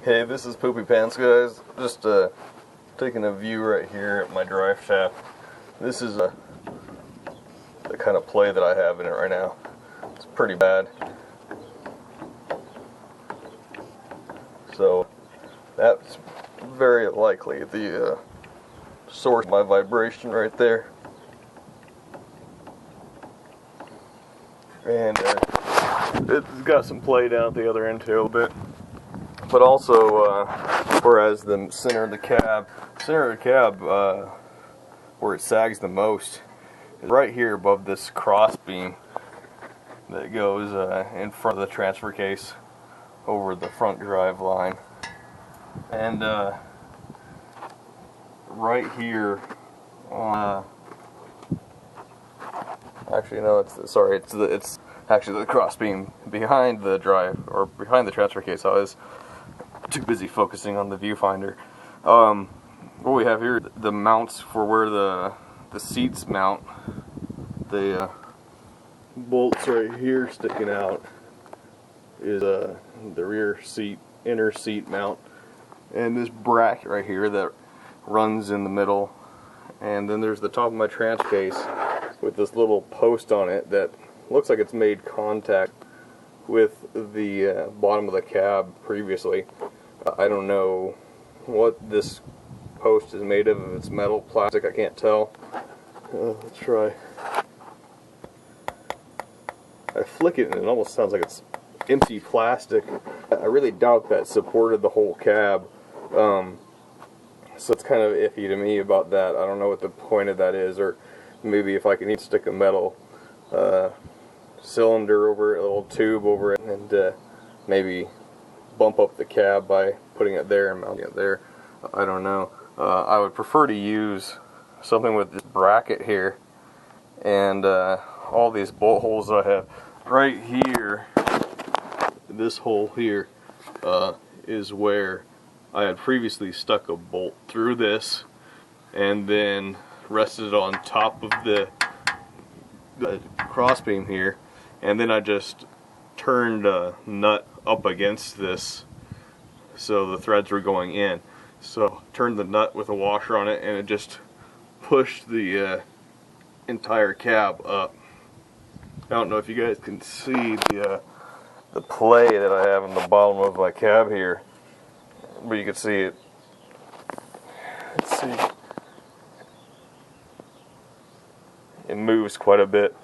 Hey, this is Poopy Pants, guys. Just taking a view right here at my drive shaft. This is the kind of play that I have in it right now. It's pretty bad. So that's very likely the source of my vibration right there. And it's got some play down at the other end too a little bit. But also, whereas the center of the cab, where it sags the most, is right here above this cross beam that goes in front of the transfer case over the front drive line. And right here, actually no, it's actually the cross beam behind the drive, or behind the transfer case. I was too busy focusing on the viewfinder. What we have here, the mounts for where the seats mount, the bolts right here sticking out is the rear seat, inner seat mount, and this bracket right here that runs in the middle, and then there's the top of my transfer case with this little post on it that looks like it's made contact with the bottom of the cab previously. I don't know what this post is made of. If it's metal, plastic, I can't tell. Let's try. I flick it and it almost sounds like it's empty plastic. I really doubt that supported the whole cab. So it's kind of iffy to me about that. I don't know what the point of that is, or maybe if I can even stick a metal cylinder over it, a little tube over it, and maybe bump up the cab by putting it there and mounting it there. I don't know. I would prefer to use something with this bracket here, and all these bolt holes I have right here. This hole here is where I had previously stuck a bolt through this and then rested it on top of the crossbeam here, and then I just turned a nut up against this so the threads were going in. So turned the nut with a washer on it, and it just pushed the entire cab up. I don't know if you guys can see the play that I have in the bottom of my cab here, but you can see it. Let's see. It moves quite a bit.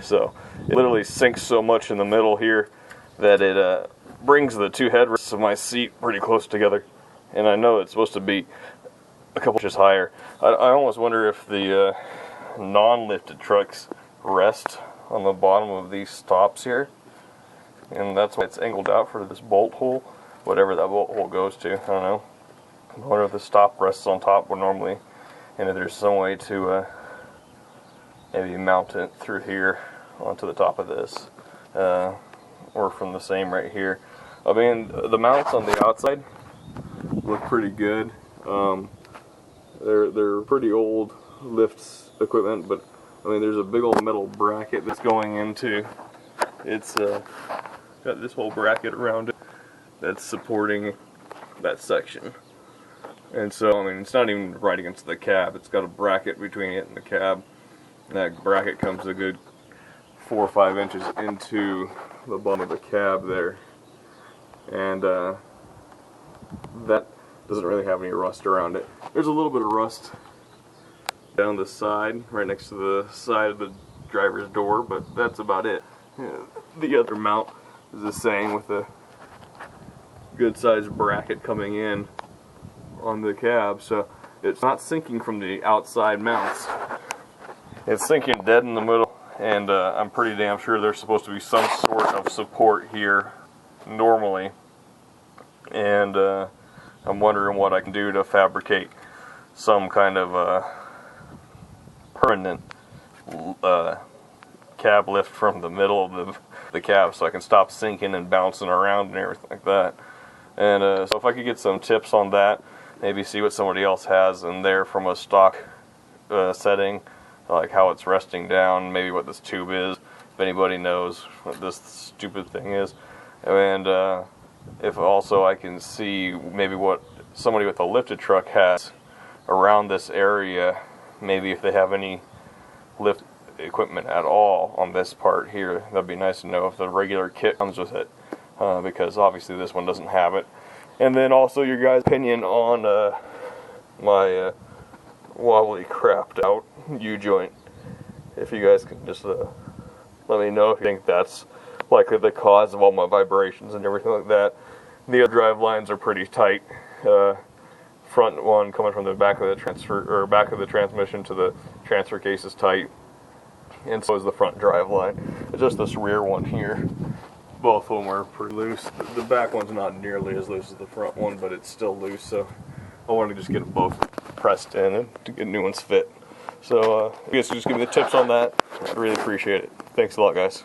So it literally sinks so much in the middle here that it brings the two headrests of my seat pretty close together. And I know it's supposed to be a couple inches higher. I almost wonder if the non-lifted trucks rest on the bottom of these stops here, and that's why it's angled out for this bolt hole, whatever that bolt hole goes to. I don't know. I wonder if the stop rests on top normally, and if there's some way to maybe mount it through here onto the top of this, or from the same right here. I mean, the mounts on the outside look pretty good. They're pretty old lifts equipment, but I mean, there's a big old metal bracket that's going into. It's got this whole bracket around it that's supporting that section. And so, I mean, it's not even right against the cab. It's got a bracket between it and the cab. And that bracket comes a good 4 or 5 inches into the bottom of the cab there. And that doesn't really have any rust around it. There's a little bit of rust down the side, right next to the side of the driver's door, but that's about it. The other mount is the same, with a good sized bracket coming in on the cab, so it's not sinking from the outside mounts. It's sinking dead in the middle, and I'm pretty damn sure there's supposed to be some sort of support here normally, and I'm wondering what I can do to fabricate some kind of permanent cab lift from the middle of the cab, so I can stop sinking and bouncing around and everything like that. And so if I could get some tips on that, maybe see what somebody else has in there from a stock setting, like how it's resting down, maybe what this tube is, if anybody knows what this stupid thing is. And if also I can see maybe what somebody with a lifted truck has around this area, maybe if they have any lift equipment at all on this part here, that'd be nice to know if the regular kit comes with it, because obviously this one doesn't have it. And then also your guys' opinion on my wobbly crapped out U-joint. If you guys can just let me know if you think that's likely the cause of all my vibrations and everything like that. The other drive lines are pretty tight. Front one coming from the back of the back of the transmission to the transfer case is tight, and so is the front drive line. It's just this rear one here. Both of them are pretty loose. The back one's not nearly as loose as the front one, but it's still loose. So I wanted to just get them both pressed in and to get new ones fit. So if you guys could just give me the tips on that, I'd really appreciate it. Thanks a lot, guys.